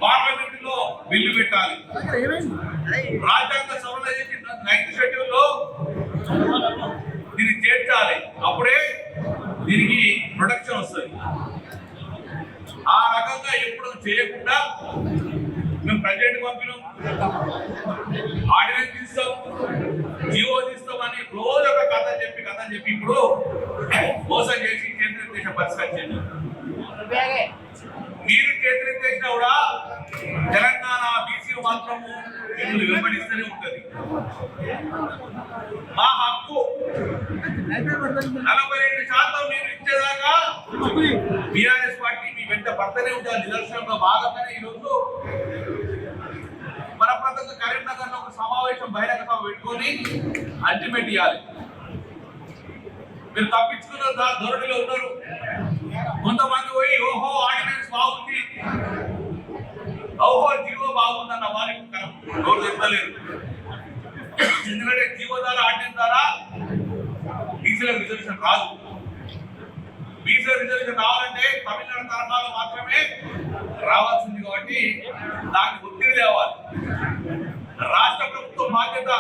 పార్లమెంటులో బిల్లు పెట్టాలి. రాజ్యాంగ సవరణ చేసి 9th షెడ్యూల్లో దీన్ని చేర్చాలి. అప్పుడే దీనికి ప్రొటెక్షన్ వస్తుంది. ఆ రకంగా ఎప్పుడు చేయకుండా మేము ప్రెసిడెంట్ పంపినాం, ఆర్డినెన్స్ తీస్తాం, జీవో తీస్తామని రోజు ఒక కథ చెప్పి ఇప్పుడు మోసం చేసి కేంద్రీకరించే పరిస్థితి. మీరు కేంద్రీకరించినా కూడా తెలంగాణ బీసీ మాత్రము మిమ్మల్ని వెంబడిస్తూనే ఉంటుంది. మా హక్కు 42% మీరు ఇచ్చేదాకా బీఆర్ఎస్ పార్టీ మీ వెంట పడుతూనే ఉంటుంది. నిదర్శనంలో భాగంగానే ఈరోజు పరప్రదంగా కరీంనగర్ లో ఒక సమావేశం బహిరంగ సభ పెట్టుకొని అల్టిమేట్ ఇవ్వాలి. మీరు తప్పించుకున్న ధోరణిలో ఉన్నారు. కొంతమంది పోయి ఓహో ఆర్డినెన్స్ బాగుంది, ఓహో జీవో బాగుందన్న వారికి నోరు తెప్పలేరు. ఎందుకంటే జీవో ద్వారా ఆర్డినెన్స్ ద్వారా బీసీలకు రిజర్వేషన్ రాదు. బీసీల రిజర్వేషన్ రావాలంటే తమిళనాడు తరహాలో మాత్రమే రావాల్సింది. కాబట్టి దానికి ఒత్తిడి తేవాలి. రాష్ట్ర ప్రభుత్వం బాధ్యత.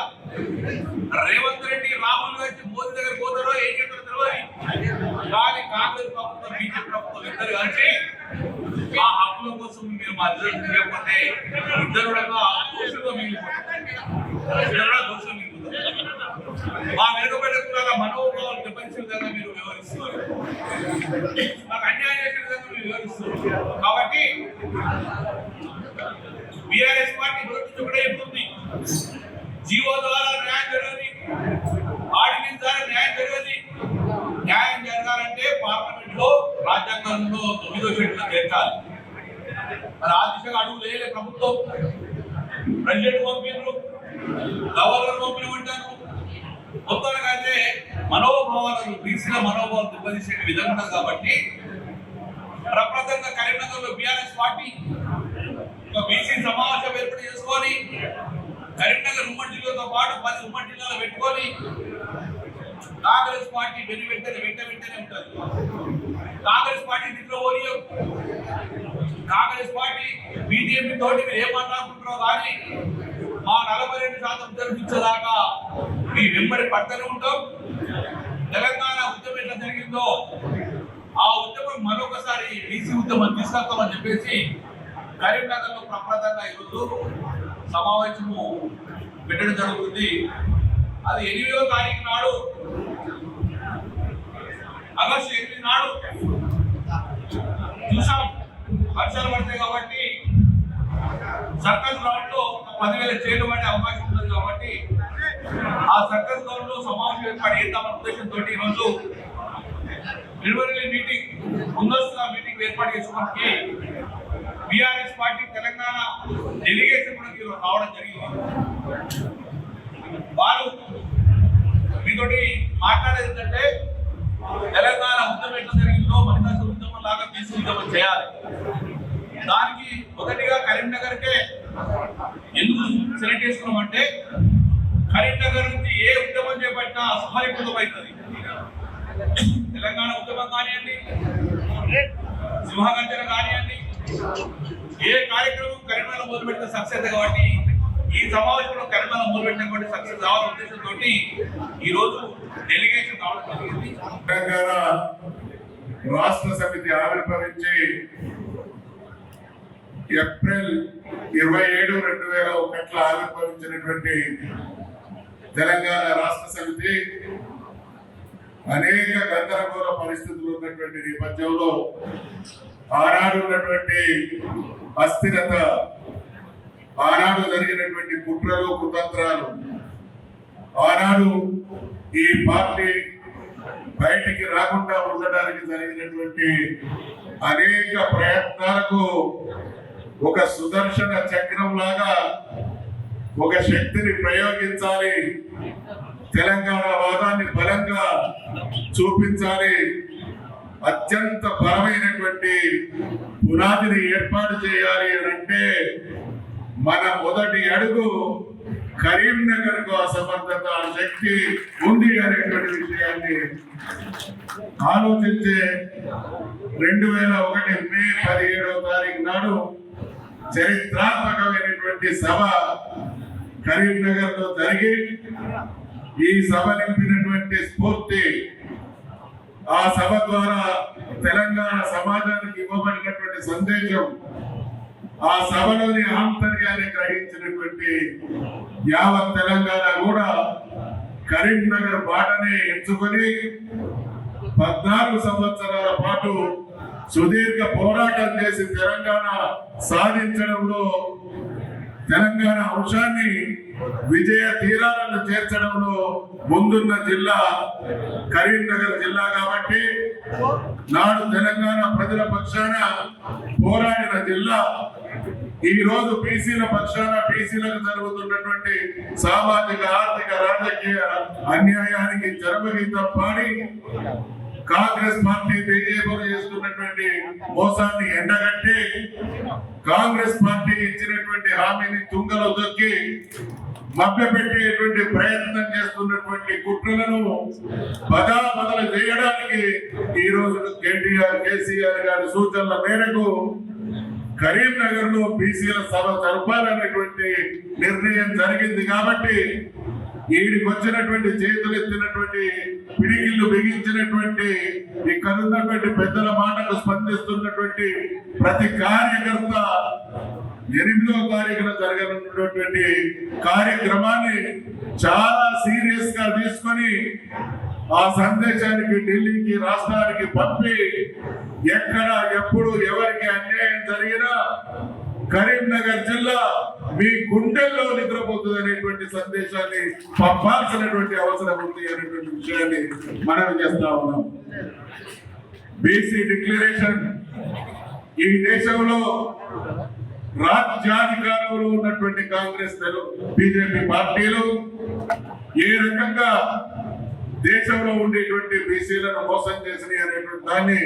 రేవంత్ రెడ్డి రాహుల్ గాంధీ మోదీ దగ్గర పోతారో ఏం చేస్తారో తెలియదు. కానీ కాంగ్రెస్ ప్రభుత్వం బీజేపీ ప్రభుత్వం ఇద్దరు కలిసి ఆ హక్కుల కోసం మీరు మా రిజర్వేషన్ చేయకపోతే ఇద్దరు దోషులుగా మిగిలిపోతారు. మా వెనుకబడ్డ కులాల మనోభావాలు దెబ్బతీసే విధంగా మీరు వ్యవహరిస్తున్నారు. మాకు అన్యాయం చేసే విధంగా మీరు వ్యవహరిస్తున్నారు. కాబట్టి బీఆర్ఎస్ పార్టీ ఒకటే చెప్తుంది, జీవో ద్వారా న్యాయం జరగాలి, ఆర్డినెన్స్ ద్వారా న్యాయం జరగాలి. న్యాయం జరగాలంటే పార్లమెంట్ లో రాజ్యాంగంలో 9వ షెడ్యూల్ చేర్చాలి. మరి ఆ దిశగా అడుగు లేలే ప్రభుత్వం. ప్రెసిడెంట్ పంపినారు, గవర్నర్ పంపినమంటారు. మొత్తానికి అయితే మనోభావాలను బీసీల మనోభావాలు దెబ్బతీసే విధంగా ఉంటుంది. కాబట్టి ప్రప్రదంగా కరీంనగర్ లో బీఆర్ఎస్ పార్టీ ఒక బీసీ సమావేశం ఏర్పాటు చేసుకొని కరీంనగర్ ఉమ్మడి జిల్లాతో పాటు 10 ఉమ్మడి జిల్లాలో పెట్టుకొని కాంగ్రెస్ పార్టీ వెంటనే ఉంటుంది. కాంగ్రెస్ పార్టీ దీంట్లో పోనీయం. కాంగ్రెస్ పార్టీ బీజేపీ తోటి మీరు ఏమనుకుంటున్నారో కానీ మా 42% జరిపించేదాకా మీ వెంబడి పడుతూనే ఉంటాం. తెలంగాణ ఉద్యమం ఎట్లా జరిగిందో ఆ ఉద్యమం మరొకసారి బీసీ ఉద్యమం తీసుకొస్తామని చెప్పేసి కరీంనగర్ లో ప్రప్రదంగా ఈరోజు సమావేశము పెట్టడం జరుగుతుంది. అది 8వ తారీఖు నాడు, ఆగస్టు 8 నాడు చూసాం. వర్షాలు పడతాయి కాబట్టి సర్కస్ గ్రౌండ్ లో 10,000 చైర్లు పడే అవకాశం ఉంటుంది. కాబట్టి ఆ సర్కస్ గ్రౌండ్ లో సమావేశం ఏర్పాటు చేద్దామన్న ఉద్దేశంతో ఈరోజు ప్రిలిమినరీ మీటింగ్, ముందస్తుగా మీటింగ్ ఏర్పాటు చేసుకోవడానికి బీఆర్ఎస్ పార్టీ తెలంగాణ డెలిగేషన్ కూడా రావడం జరిగింది. వారు మీతోటి మాట్లాడేది ఏంటంటే తెలంగాణ ఉద్యమం ఎట్లా జరిగిందో మణిదాసు ఉద్యమం లాగా బీసీ ఉద్యమం చేయాలి. దానికి మొదటిగా కరీంనగర్కే ఎందుకు సెలెక్ట్ చేసుకున్నామంటే కరీంనగర్ నుంచి ఏ ఉద్యమం చేపట్టినా అసఫలీకృతం అవుతుంది. తెలంగాణ ఉద్యమం కానివ్వండి, సింహగర్జన కానివ్వండి, ఏ కార్యక్రమం కరీంనగర్ మొదలుపెట్టిన సక్సెస్. కాబట్టి ఈ సమావేశంలో కరీంనగర్ మొదలుపెట్టినటువంటి సక్సెస్ రావాలనే ఉద్దేశంతో ఈ రోజు డెలిగేషన్ రావడం జరిగింది. తెలంగాణ రాష్ట్ర సమితి ఆవిర్భవించి ఏప్రిల్ 27, 2001 ఆవిర్భవించినటువంటి తెలంగాణ రాష్ట్ర సమితి అనేక గందరగోళ పరిస్థితులు ఉన్నటువంటి నేపథ్యంలో ఆనాడు ఉన్నటువంటి అస్థిరత, ఆనాడు జరిగినటువంటి కుట్రలు కుతంత్రాలు, ఆనాడు ఈ పార్టీ బయటికి రాకుండా ఉండడానికి జరిగినటువంటి అనేక ప్రయత్నాలకు ఒక సుదర్శన చక్రం లాగా ఒక శక్తిని ప్రయోగించాలి, తెలంగాణ వాదాన్ని బలంగా చూపించాలి, అత్యంత బలమైనటువంటి పునాదిని ఏర్పాటు చేయాలి అని అంటే మన మొదటి అడుగు కరీంనగర్ కు అసమర్థత శక్తి ఉంది అనేటువంటి విషయాన్ని ఆలోచించే 2001 మే 17వ తారీఖు నాడు చరిత్రాత్మకమైనటువంటి సభ కరీంనగర్ లో జరిగి ఈ సభ నింపినటువంటి స్ఫూర్తి ఆ సభ ద్వారా తెలంగాణ సమాజానికి ఇవ్వబడినటువంటి సందేశం ఆ సభలోని ఆంతర్యాన్ని గ్రహించినటువంటి యావత్ తెలంగాణ కూడా కరీంనగర్ బాటనే ఎంచుకొని 14 సంవత్సరాల పాటు సుదీర్ఘ పోరాటం చేసి తెలంగాణ సాధించడంలో తెలంగాణ అంశాన్ని విజయ తీరాలను చేర్చడంలో ముందున్న జిల్లా కరీంనగర్ జిల్లా కాబట్టి నాడు తెలంగాణ ప్రజల పక్షాన పోరాడిన జిల్లా ఈ రోజు బీసీల పక్షాన బీసీలకు జరుగుతున్నటువంటి సామాజిక ఆర్థిక రాజకీయ అన్యాయానికి జరమగీతం పాడి కాంగ్రెస్ పార్టీ బీజేపీలు చేస్తున్నటువంటి మోసాన్ని ఎండగట్టి కాంగ్రెస్ పార్టీ ఇచ్చినటువంటి హామీని తుంగలో దొక్కి మభ్యపెట్టేటువంటి ప్రయత్నం చేస్తున్నటువంటి కుట్రలను బదాబదలు చేయడానికి ఈ రోజు కేసీఆర్ గారి సూచనల మేరకు కరీంనగర్ లో బీసీల సభ జరపాలనేటువంటి నిర్ణయం జరిగింది కాబట్టి ఈడికి వచ్చినటువంటి చేతులు ఎత్తినటువంటి పిడికిళ్ళు బిగించినటువంటి ఇక్కడ ఉన్నటువంటి పెద్దల మాటకు స్పందిస్తున్నటువంటి ప్రతి కార్యకర్త 8వ తారీఖున జరగనున్నటువంటి కార్యక్రమాన్ని చాలా సీరియస్ గా తీసుకొని ఆ సందేశానికి ఢిల్లీకి రాష్ట్రానికి పంపి ఎక్కడ ఎప్పుడు ఎవరికి అన్యాయం జరిగినా కరీంనగర్ జిల్లా మీ గుండెల్లో నిద్రపోతుంది అనేటువంటి సందేశాన్ని పంపాల్సినటువంటి అవసరం ఉంది అనేటువంటి విషయాన్ని మనం చేస్తా ఉన్నాం. బీసీ డిక్లరేషన్ ఈ దేశంలో రాజ్యాధికారంలో ఉన్నటువంటి కాంగ్రెస్ బీజేపీ పార్టీలు ఏ రకంగా దేశంలో ఉండేటువంటి బీసీలను మోసం చేసినాయి అనేటువంటి దాన్ని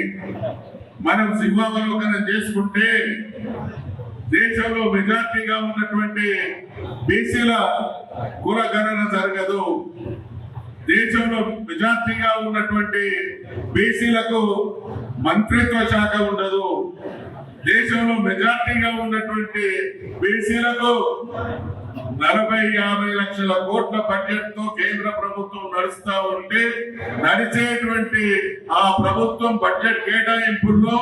మనం సింహావలోకనం చేసుకుంటే దేశంలో మెజార్టీగా ఉన్నటువంటి బీసీల కులగణన జరగదు. దేశంలో మెజార్టీగా ఉన్నటువంటి బీసీలకు మంత్రిత్వ శాఖ ఉండదు. దేశంలో మెజార్టీగా ఉన్నటువంటి బీసీలకు 40-50 లక్షల కోట్ల బడ్జెట్ తో కేంద్ర ప్రభుత్వం నడుస్తా ఉంటే నడిచేటువంటి ఆ ప్రభుత్వం బడ్జెట్ కేటాయింపుల్లో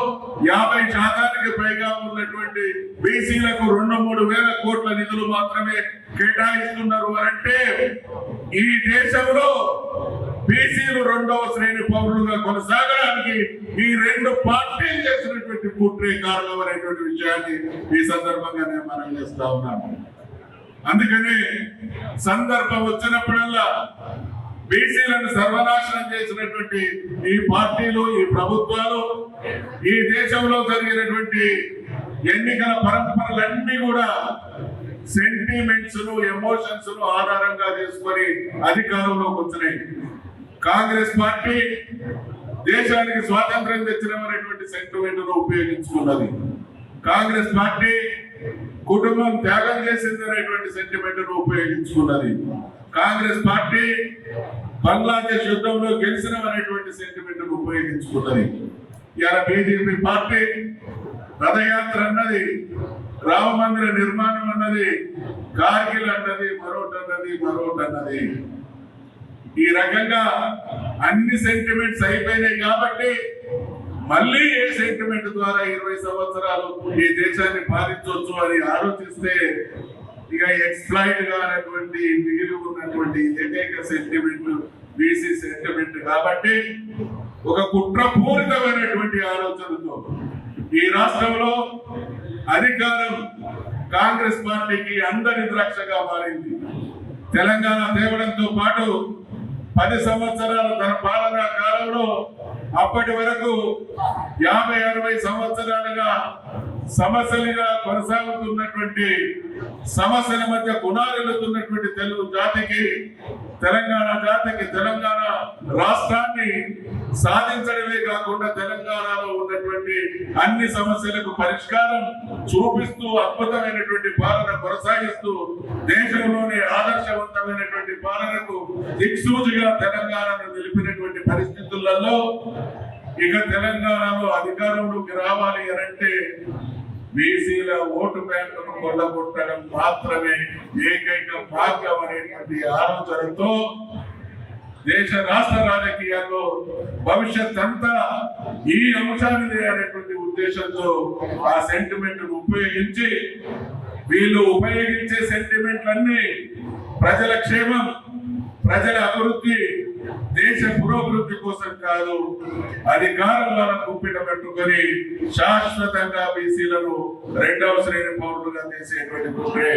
50% పైగా ఉన్నటువంటి బీసీలకు 2-3 వేల కోట్ల నిధులు మాత్రమే కేటాయిస్తున్నారు అంటే ఈ దేశంలో బీసీలు 2వ శ్రేణి పౌరులుగా కొనసాగడానికి ఈ 2 పార్టీలు చేసినటువంటి కుట్రే కారణం అనేటువంటి విషయాన్ని ఈ సందర్భంగా నేను మనం చేస్తా ఉన్నాను. అందుకని సందర్భం వచ్చినప్పుడల్లా బీసీలను సర్వనాశనం చేసినటువంటి ఈ పార్టీలు ఈ ప్రభుత్వాలు ఈ దేశంలో జరిగినటువంటి ఎన్నికల పరంపరలన్నీ కూడా సెంటిమెంట్స్ ఎమోషన్స్ ఆధారంగా చేసుకొని అధికారంలోకి వచ్చినాయి. కాంగ్రెస్ పార్టీ దేశానికి స్వాతంత్రం తెచ్చినటువంటి సెంటిమెంట్ ఉపయోగించుకున్నది. కాంగ్రెస్ పార్టీ కుటుంబం త్యాగం చేసింది అనేటువంటి సెంటిమెంట్ ఉపయోగించుకున్నది. కాంగ్రెస్ పార్టీ బంగ్లాదేశ్ యుద్ధంలో గెలిచిన అనేటువంటి సెంటిమెంట్ ఉపయోగించుకున్నది. ఇలా బీజేపీ పార్టీ రథయాత్ర అన్నది, రామ మందిర నిర్మాణం అన్నది, కార్గిల్ అన్నది, మరొకటి అన్నది. ఈ రకంగా అన్ని సెంటిమెంట్స్ అయిపోయినాయి కాబట్టి మళ్ళీ ఏ సెంటిమెంట్ ద్వారా 20 సంవత్సరాలు ఈ దేశాన్ని పాలించవచ్చు అని ఆలోచిస్తే ఇక ఎక్స్ప్లాయిట్ గా అనేటువంటి మిగిలి ఉన్నటువంటి ఏకైక సెంటిమెంట్ బీసీ సెంటిమెంట్ కాబట్టి ఒక కుట్రపూరితమైనటువంటి ఆలోచనతో ఈ రాష్ట్రంలో అధికారం కాంగ్రెస్ పార్టీకి అందరి ద్రాక్షగా మారింది. తెలంగాణ తేవడంతో పాటు 10 సంవత్సరాల తన పాలనా కాలంలో అప్పటి వరకు 50-60 సంవత్సరాలుగా సమస్యలుగా కొనసాగుతున్నటువంటి సమస్యల మధ్య గుణారెలుతున్నటువంటి తెలుగు జాతికి, తెలంగాణ జాతికి, తెలంగాణ రాష్ట్రాన్ని సాధించడమే కాకుండా తెలంగాణలో ఉన్నటువంటి అన్ని సమస్యలకు పరిష్కారం చూపిస్తూ అద్భుతమైనటువంటి పాలన కొనసాగిస్తూ దేశంలోనే ఆదర్శవంతమైనటువంటి పాలనకు దిక్సూచిగా తెలంగాణను నిలిపినటువంటి పరిస్థితులలో ఇక తెలంగాణలో అధికారంలోకి రావాలి అనంటే బీసీల ఓటు బ్యాంకును కొల్లగొట్టడం మాత్రమే ఏకైక మార్గం అనేటువంటి ఆలోచనతో దేశ రాష్ట్ర రాజకీయాల్లో భవిష్యత్ అంతా ఈ అంశానిదే అనేటువంటి ఉద్దేశంతో ఆ సెంటిమెంట్ ఉపయోగించి వీళ్ళు ఉపయోగించే సెంటిమెంట్లన్నీ ప్రజల క్షేమం, ప్రజల అభివృద్ధి, దేశ పురోభివృద్ధి కోసం కాదు, అధికారంలో గుప్పిట పెట్టుకొని శాశ్వతంగా బీసీలను రెండవ శ్రేణి పౌరులుగా చేసేటువంటి కుట్రే.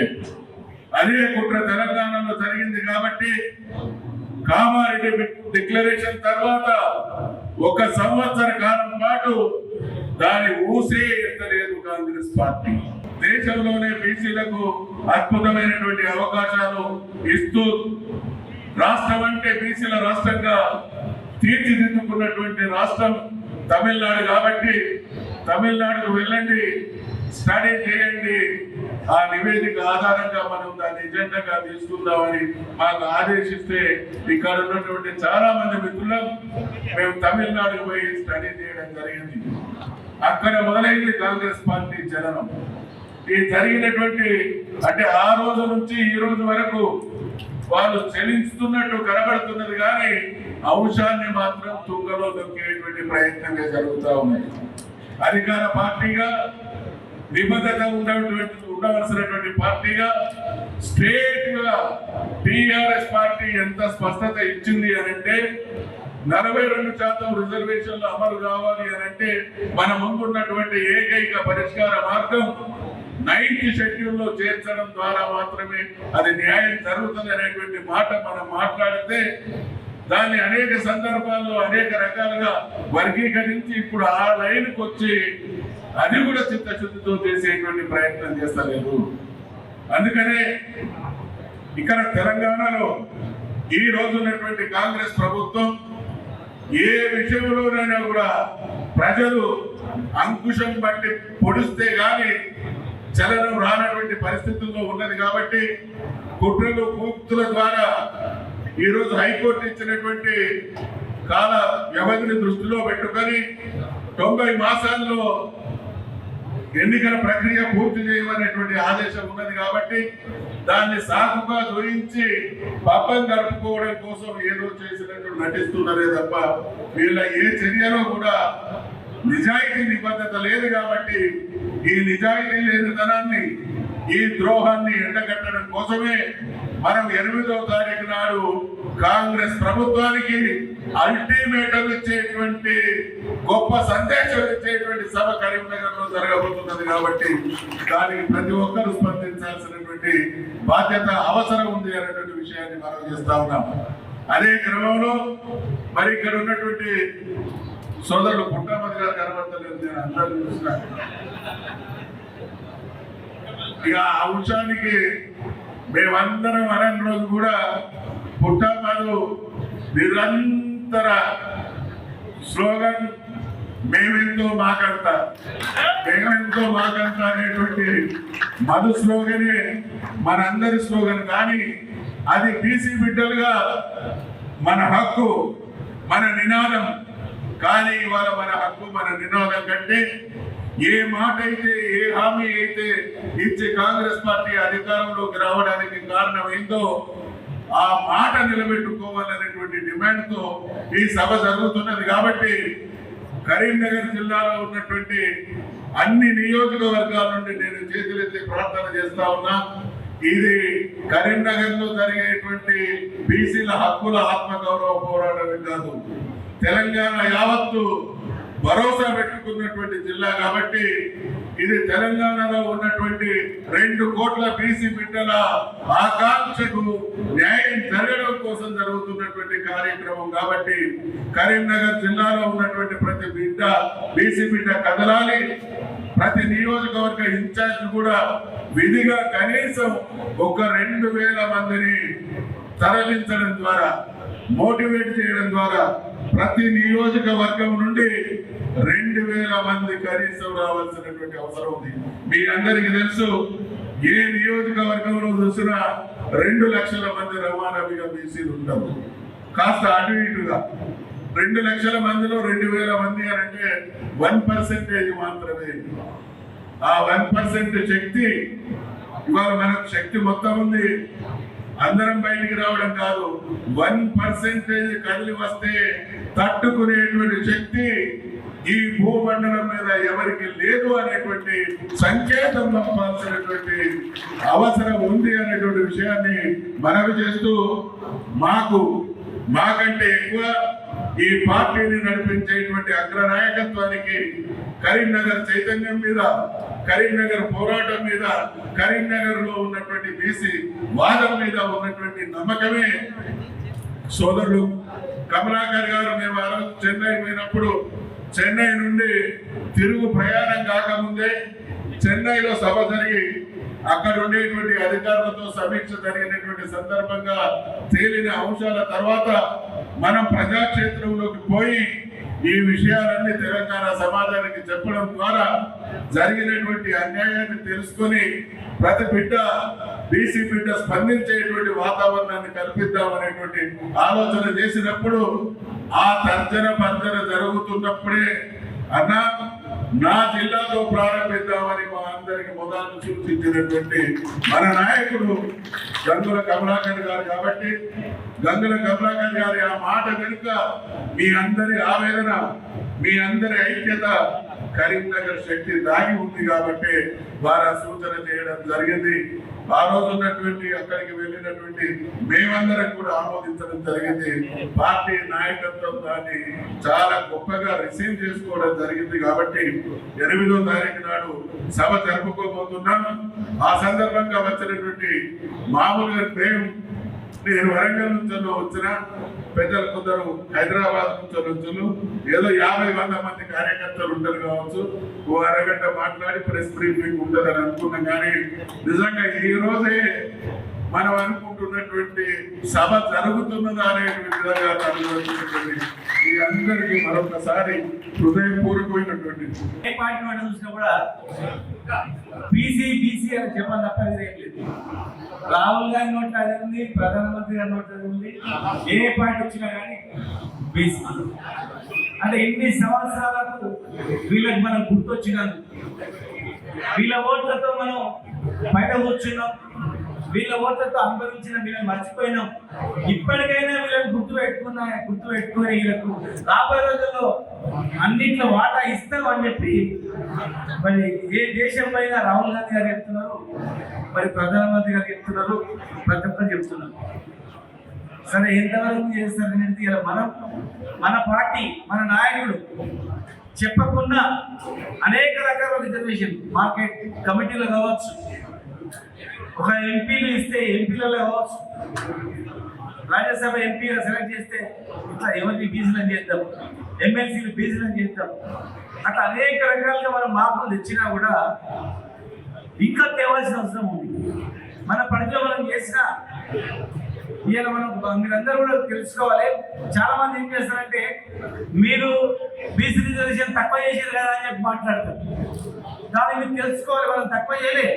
అదే కుట్ర తెలంగాణలో జరిగింది కాబట్టి కామారెడ్డి డిక్లరేషన్ తర్వాత 1 సంవత్సర కాలం పాటు దాని ఊసే ఎత్తలేదు కాంగ్రెస్ పార్టీ. దేశంలోనే బీసీలకు అద్భుతమైనటువంటి అవకాశాలు ఇస్తూ రాష్ట్రం అంటే బీసీల రాష్ట్రంగా తీర్చిదిద్దుకున్నటువంటి రాష్ట్రం తమిళనాడు కాబట్టి తమిళనాడుకు వెళ్ళండి, స్టడీ చేయండి, ఆ నివేదిక ఆధారంగా మనం దాన్ని ఎజెండాగా తీసుకుందామని మాకు ఆదేశిస్తే ఇక్కడ ఉన్నటువంటి చాలా మంది మిత్రులం మేము తమిళనాడుకు పోయి స్టడీ చేయడం జరిగింది. అక్కడ మొదలైంది కాంగ్రెస్ పార్టీ జననం. ఈ జరిగినటువంటి అంటే ఆ రోజు నుంచి ఈ రోజు వరకు వాళ్ళు చెల్లిస్తున్నట్టు కనబడుతున్నది కానీ అంశాన్ని మాత్రం తుంగలో దొక్కేటువంటి ప్రయత్నంగా జరుగుతూ ఉన్నది. అధికార పార్టీగా నిబద్ధత ఉండవలసినటువంటి పార్టీగా స్ట్రేట్ గా టిఆర్ఎస్ పార్టీ ఎంత స్పష్టత ఇచ్చింది అనంటే 42% రిజర్వేషన్లు అమలు కావాలి అనంటే మన ముందున్నటువంటి ఏకైక పరిష్కార మార్గం 9th షెడ్యూల్లో చేర్చడం ద్వారా మాత్రమే అది న్యాయం జరుగుతుంది అనేటువంటి మాట మనం మాట్లాడితే దాన్ని అనేక సందర్భాల్లో అనేక రకాలుగా వర్గీకరించి ఇప్పుడు ఆ లైన్కి వచ్చి అది కూడా చిత్తశుద్ధితో చేసేటువంటి ప్రయత్నం చేస్తలేదు. అందుకనే ఇక్కడ తెలంగాణలో ఈ రోజు ఉన్నటువంటి కాంగ్రెస్ ప్రభుత్వం ఏ విషయంలోనైనా కూడా ప్రజలు అంకుశం బట్టి పొడిస్తే గాని చలనం రానటువంటి పరిస్థితుల్లో ఉన్నది కాబట్టి కుట్రలు కూతుల ద్వారా ఈ రోజు హైకోర్టు ఇచ్చినటువంటి కాల వ్యవధిని దృష్టిలో పెట్టుకొని 90 మాసాల్లో ఎన్నికల ప్రక్రియ పూర్తి చేయమనేటువంటి ఆదేశం ఉన్నది కాబట్టి దాన్ని సాకుగా జోయించి పబ్బం గడుపుకోవడం కోసం ఏదో చేసినట్టు నటిస్తున్నారే తప్ప వీళ్ళ ఏ చర్యలో కూడా నిజాయితీ నిబద్ధత లేదు. కాబట్టి ఈ నిజాయితీ లేనితనాన్ని, ఈ ద్రోహాన్ని ఎండగట్టడం కోసమే మనం 8వ తారీఖు నాడు కాంగ్రెస్ ప్రభుత్వానికి అల్టిమేటం ఇచ్చేటువంటి గొప్ప సందేశం ఇచ్చేటువంటి సభ కరీంనగర్ లో జరగబోతున్నది. కాబట్టి దానికి ప్రతి ఒక్కరూ స్పందించాల్సినటువంటి బాధ్యత అవసరం ఉంది అనేటువంటి విషయాన్ని మనం చేస్తా ఉన్నాం. అదే క్రమంలో మరి ఇక్కడ ఉన్నటువంటి సోదరులు పుట్టామతి గారు కనబడతలేదు, నేను అందరూ చూసిన ఇక ఆ అంశానికి మేమందరం అనే రోజు కూడా పుట్టామలు నిరంతర స్లోగన్ మేమెంతో మాకంట, మేమెంతో మాకంట అనేటువంటి మధు స్లోగనే మనందరి స్లోగన్. కానీ అది బీసీ బిడ్డలుగా మన హక్కు, మన నినాదం. కానీ ఇవాళ మన హక్కు, మన నినాదం కంటే ఏ మాట అయితే, ఏ హామీ అయితే ఇచ్చి కాంగ్రెస్ పార్టీ అధికారంలోకి రావడానికి కారణమైందో ఆ మాట నిలబెట్టుకోవాలనేటువంటి డిమాండ్ తో ఈ సభ జరుగుతున్నది. కాబట్టి కరీంనగర్ జిల్లాలో ఉన్నటువంటి అన్ని నియోజకవర్గాల నుండి నేను చేతులెత్తి ప్రార్థన చేస్తా ఉన్నా. ఇది కరీంనగర్ లో జరిగేటువంటి బీసీల హక్కుల ఆత్మగౌరవ పోరాటమే కాదు, తెలంగాణ యావత్తు భరోసా పెట్టుకున్నటువంటి జిల్లా. కాబట్టి ఇది తెలంగాణలో ఉన్నటువంటి 2 కోట్ల బీసీ బిడ్డల ఆకాంక్షకు న్యాయం జరగడం కోసం జరుగుతున్నటువంటి కార్యక్రమం. కాబట్టి కరీంనగర్ జిల్లాలో ఉన్నటువంటి ప్రతి బిడ్డ, బీసీ బిడ్డ కదలాలి. ప్రతి నియోజకవర్గ ఇన్ఛార్జ్ కూడా విధిగా కనీసం ఒక 2000 మందిని తరలించడం ద్వారా, మోటివేట్ చేయడం ద్వారా ప్రతి నియోజకవర్గం నుండి 2000 మంది కనీసం రావాల్సినటువంటి అవసరం ఉంది. మీ అందరికీ తెలుసు, ఏ నియోజకవర్గంలో చూసినా 2 లక్షల మంది రమారమిగా బీసీలు ఉంటారు. కాస్త అటు ఇటుగా 2 లక్షల మందిలో 2000 మంది అని అంటే 1% మాత్రమే. ఆ 1% శక్తి, ఇవాళ మనకు శక్తి మొత్తం ఉంది, అందరం బయటికి రావడం కాదు, 1% కదిలి వస్తే తట్టుకునేటువంటి శక్తి ఈ భూమండలం మీద ఎవరికి లేదు అనేటువంటి సంకేతం పంపాల్సినటువంటి అవసరం ఉంది అనేటువంటి విషయాన్ని మనవి చేస్తూ, మాకంటే ఎక్కువ ఈ పార్టీని నడిపించేటువంటి అగ్రనాయకత్వానికి కరీంనగర్ చైతన్యం మీద, కరీంనగర్ పోరాటం మీద, కరీంనగర్ లో ఉన్నటువంటి బీసీ వాదం మీద ఉన్నటువంటి నమ్మకమే సోదరులు కమలాకర్ గారు. మేము ఆ రోజు చెన్నై పోయినప్పుడు, చెన్నై నుండి తిరుగు ప్రయాణం కాకముందే చెన్నైలో సభ జరిగి అక్కడ ఉండేటువంటి అధికారులతో సమీక్ష జరిగినటువంటి సందర్భంగా తేలిన అంశాల తర్వాత మనం ప్రజాక్షేత్రంలోకి పోయి ఈ విషయాలన్నీ తెలంగాణ సమాజానికి చెప్పడం ద్వారా జరిగినటువంటి అన్యాయాన్ని తెలుసుకొని ప్రతి బిడ్డ, బీసీ బిడ్డ స్పందించేటువంటి వాతావరణాన్ని కల్పిద్దామనేటువంటి ఆలోచన చేసినప్పుడు, ఆ తర్జన భర్జన జరుగుతున్నప్పుడే అన్నా నా జిల్లాతో ప్రారంభిద్దామని మా అందరికి మొదలు సూచించినటువంటి మన నాయకుడు గంగుల కమలాకర్ గారు. కాబట్టి గంగుల కమలాకర్ గారి ఆ మాట వెనుక మీ అందరి ఆవేదన, మీ అందరి ఐక్యత, కరీంనగర్ శక్తి దాగి ఉంది కాబట్టి వారు సూచన చేయడం జరిగింది. ఆ రోజు ఉన్నటువంటి అక్కడికి వెళ్ళినటువంటి మేమందరం కూడా ఆమోదించడం జరిగింది. పార్టీ నాయకత్వం దాన్ని చాలా గొప్పగా రిసీవ్ చేసుకోవడం జరిగింది. కాబట్టి 8వ తారీఖు నాడు సభ జరుపుకోబోతున్నాం. ఆ సందర్భంగా వచ్చినటువంటి మామూలుగా నేను వరంగల్ నుంచి వచ్చిన పెద్దలు, కొందరు హైదరాబాద్ నుంచి వచ్చును, ఏదో 50-100 మంది కార్యకర్తలు ఉంటారు కావచ్చు, ఓ అరగంట మాట్లాడి ప్రెస్ బ్రీఫింగ్ ఉంటుందని అనుకున్నాం. కానీ నిజంగా ఈ రోజే మనం అనుకుంటున్నటువంటి సభ జరుగుతున్నదా అనేటువంటి విధంగా మీ అందరికీ మరొకసారి హృదయపూర్వకమైనటువంటి ఏ పార్టీ వాడు చూసినా కూడా బీసీ అని చెప్పని తప్ప ఏం లేదు. రాహుల్ గారి నోట్ అది ఉంది, ప్రధానమంత్రి గారి నోట్ అది ఉంది. ఏ పార్టీ వచ్చినా కానీ బీసీ అంటే ఎన్ని సంవత్సరాలకు వీళ్ళకి మనం గుర్తొచ్చినందుకు, వీళ్ళ ఓట్లతో మనం బయట కూర్చున్నాం, వీళ్ళ ఓట్లతో అనుభవించిన వీళ్ళని మర్చిపోయినాం. ఇప్పటికైనా వీళ్ళని గుర్తుపెట్టుకుని వీళ్ళకు రాబోయే రోజుల్లో అన్నింటిలో వాటా ఇస్తాం అని చెప్పి మరి ఏ దేశం పైన రాహుల్ గాంధీ గారు చెప్తున్నారు, మరి ప్రధానమంత్రి గారు చెప్తున్నారు, ప్రతి ఒక్కరు చెప్తున్నారు. సరే, ఎంతవరకు చేస్తారనేది ఇలా మన పార్టీ, మన నాయకుడు చెప్పకుండా అనేక రకాల రిజర్వేషన్ మార్కెట్ కమిటీలు కావచ్చు, ఒక ఎంపీలు ఇస్తే ఎంపీలలో కావచ్చు, రాజ్యసభ ఎంపీగా సెలెక్ట్ చేస్తే ఇట్లా ఎవరిని బీసీలను చేద్దాం, ఎమ్మెల్సీలు బీసీలను చేద్దాం, అట్లా అనేక రకాలుగా మనం మార్పులు తెచ్చినా కూడా ఇంకా తేవాల్సిన అవసరం ఉంది. మన పరిధిలో మనం చేసిన ఇవాళ మీరందరూ కూడా తెలుసుకోవాలి. చాలా మంది ఏం చేస్తారంటే, మీరు బీసీ రిజర్వేషన్ తక్కువ చేసారు కదా అని చెప్పి మాట్లాడతారు. కానీ మీరు తెలుసుకోవాలి, మనం తక్కువ చేయలే,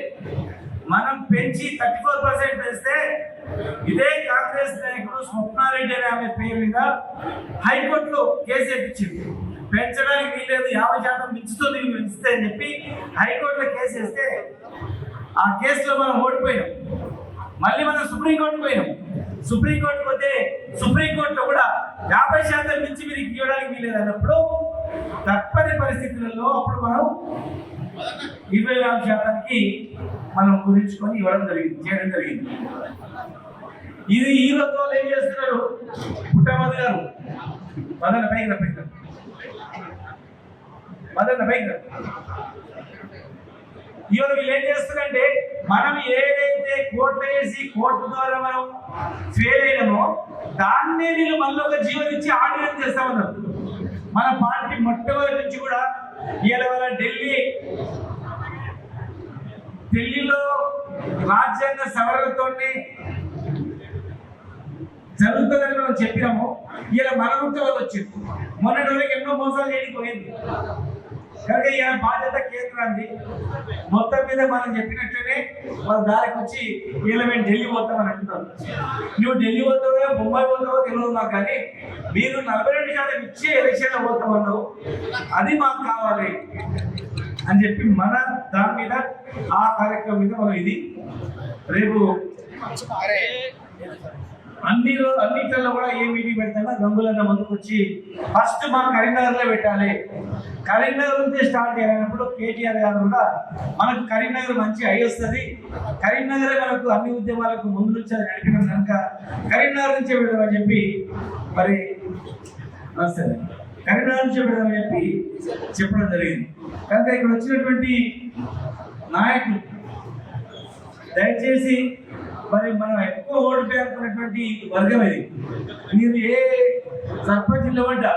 మనం పెంచి 34% పెంచితే ఇదే కాంగ్రెస్ నాయకుడు స్వప్నారెడ్డి అనే ఆమె పేరు మీద హైకోర్టులో కేసు వేయించింది. పెంచడానికి వీలేదు, 50% మించుతుంది, పెంచితే అని చెప్పి హైకోర్టులో కేసు వేస్తే ఆ కేసులో మనం ఓడిపోయాం. మళ్ళీ మనం సుప్రీంకోర్టుకు పోయినాం. సుప్రీంకోర్టు పోతే సుప్రీంకోర్టులో కూడా 50% మించి మీరు ఇవ్వడానికి వీలేదు అన్నప్పుడు తప్పని పరిస్థితులలో అప్పుడు మనం 24% మనం కుదించుకొని చేయడం జరిగింది. ఇది ఈ రోజు వాళ్ళు ఏం చేస్తున్నారు, పుట్టమది గారు మదన బైక్ ఇవాళ వీళ్ళు ఏం చేస్తున్నారంటే, మనం ఏదైతే కోర్టు వేసి కోర్టు ద్వారా మనం ఫెయిల్ అయినామో దాన్నే వీళ్ళు మళ్ళీ ఒక జీవనిచ్చి ఆర్డినెన్స్ చేస్తామన్నారు. మన పార్టీ మొట్టమొదటి నుంచి కూడా ఇవాళ ఢిల్లీలో రాజ్యాంగ సవరణతోనే జరుగుతుందని మనం చెప్పినాము. ఇలా మన వృత్తి వాళ్ళు వచ్చింది. మొన్నటి రోజుకి ఎన్నో మోసాలు చేయడానికి పోయింది కనుక ఇలా బాధ్యత కేంద్రాన్ని మొత్తం మీద మనం చెప్పినట్లనే వాళ్ళ దారికి వచ్చి ఇలా మేము ఢిల్లీ పోతామని అంటున్నాం. నువ్వు ఢిల్లీ పోతావో ముంబై పోతావో తెలియదు నాకు, కానీ మీరు 42% ఇచ్చి ఎలక్షన్లో పోతామన్నావు, అది మాకు కావాలి అని చెప్పి మన దాని మీద ఆ కార్యక్రమం మీద మనం ఇది రేపు అన్నిట్లలో కూడా ఏ మీటింగ్ పెడతామో గంగులన్న ముందుకు వచ్చి ఫస్ట్ మా కరీంనగర్లో పెట్టాలి, కరీంనగర్ నుంచి స్టార్ట్ చేయాలన్నప్పుడు కేటీఆర్ గారు కూడా మనకు కరీంనగర్ మంచి అయి వస్తుంది, కరీంనగరే మనకు అన్ని ఉద్యమాలకు ముందు నుంచి అది నడిపినాం కనుక కరీంనగర్ నుంచే పెడదామని చెప్పి మరి సరే కరీంనగర్ నుంచే పెడదామని చెప్పి చెప్పడం జరిగింది. కనుక ఇక్కడ వచ్చినటువంటి నాయకులు దయచేసి మరి మనం ఎక్కువ ఓటు పేర్కొన్నటువంటి వర్గం ఇది. మీరు ఏ సర్పంచ్ ఇవ్వబడ్డా,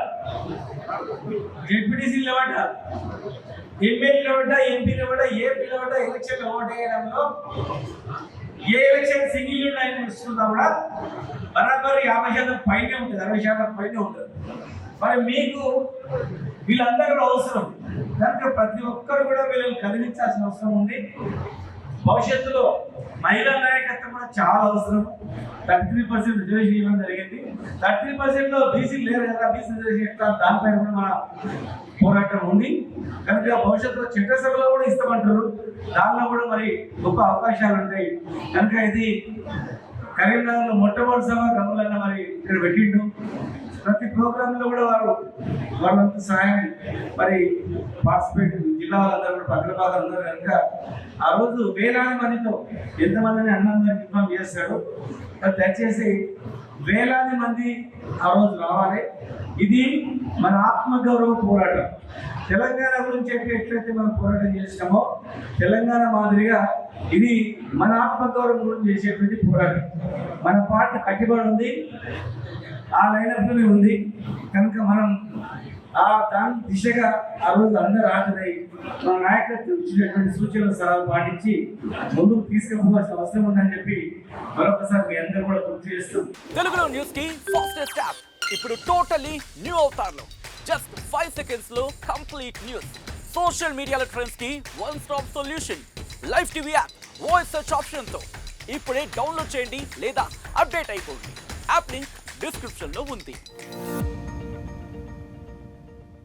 జెడ్పీటీసీ ఇవ్వబడ్డా, ఎమ్మెల్యే ఇవ్వబడ్డా, ఎంపీ ఇవ్వబడ్డా, ఏ పిల్లబడ్డా ఎలక్షన్లో ఓటు వేయడంలో ఏ ఎలక్షన్ సింగిల్ ఉన్నాయని ఇస్తున్నా కూడా బరాబర్ 50% పైనే ఉంటుంది, 60% పైనే ఉంటుంది. మరి మీకు వీళ్ళందరూ కూడా అవసరం కనుక ప్రతి ఒక్కరు కూడా వీళ్ళని కదిలించాల్సిన అవసరం ఉంది. భవిష్యత్తులో మహిళా నాయకత్వం కూడా చాలా అవసరం. 33% రిజర్వేషన్ ఇవ్వడం జరిగింది. 33%లో బీసీ లేరు కదా, బీసీ రిజర్వేషన్ ఎట్లా దానిపైన కూడా మన పోరాటం ఉంది. కనుక భవిష్యత్తులో చట్టసభలో కూడా ఇస్తామంటారు, దానిలో కూడా మరి గొప్ప అవకాశాలు ఉంటాయి. కనుక ఇది కరీంనగర్లో మొట్టమొదటి సభ గంగులన్న మరి ఇక్కడ పెట్టిండు. ప్రతి ప్రోగ్రాంలో కూడా వాళ్ళంతా సహాయం మరి పార్టిసిపేట్ జిల్లా వాళ్ళందరూ కూడా భద్రపాలు అందరూ కనుక ఆ రోజు వేలాది మందితో ఎంతమందిని అన్నందరూ ఇన్ఫార్మ్ చేస్తాడు. దయచేసి వేలాది మంది ఆ రోజు రావాలి. ఇది మన ఆత్మగౌరవ పోరాటం. తెలంగాణ గురించి ఎట్లయితే మనం పోరాటం చేసినామో తెలంగాణ మాదిరిగా ఇది మన ఆత్మగౌరవం గురించి చేసేటువంటి పోరాటం. మన పార్టీ కట్టుబడి ఉంది, ఆ లైనప్లోనే ఉంది. కనుక మనం ఆ దాని దిశగా ఆ రోజు అందరూ హాజరై మన నాయకత్వం ఇచ్చినటువంటి సూచనలు సలహాలు పాటించి ముందుకు తీసుకుపోవాల్సిన అవసరం ఉందని చెప్పి మరొకసారి మీ అందరూ కూడా గుర్తు చేస్తూ తెలుగులో న్యూస్ కి ఫాస్టెస్ట్ యాప్ ఇప్పుడు టోటలీ న్యూ అవతార్లో జస్ట్ 5 seconds లో కంప్లీట్ న్యూస్, సోషల్ మీడియాలో ట్రెండ్స్ కి one stop solution, live TV app, voice search option తో ఇప్పుడే డౌన్లోడ్ చేయండి లేదా అప్డేట్ అయిపోండి. యాప్ లింక్ డిస్క్రిప్షన్ లో ఉంది.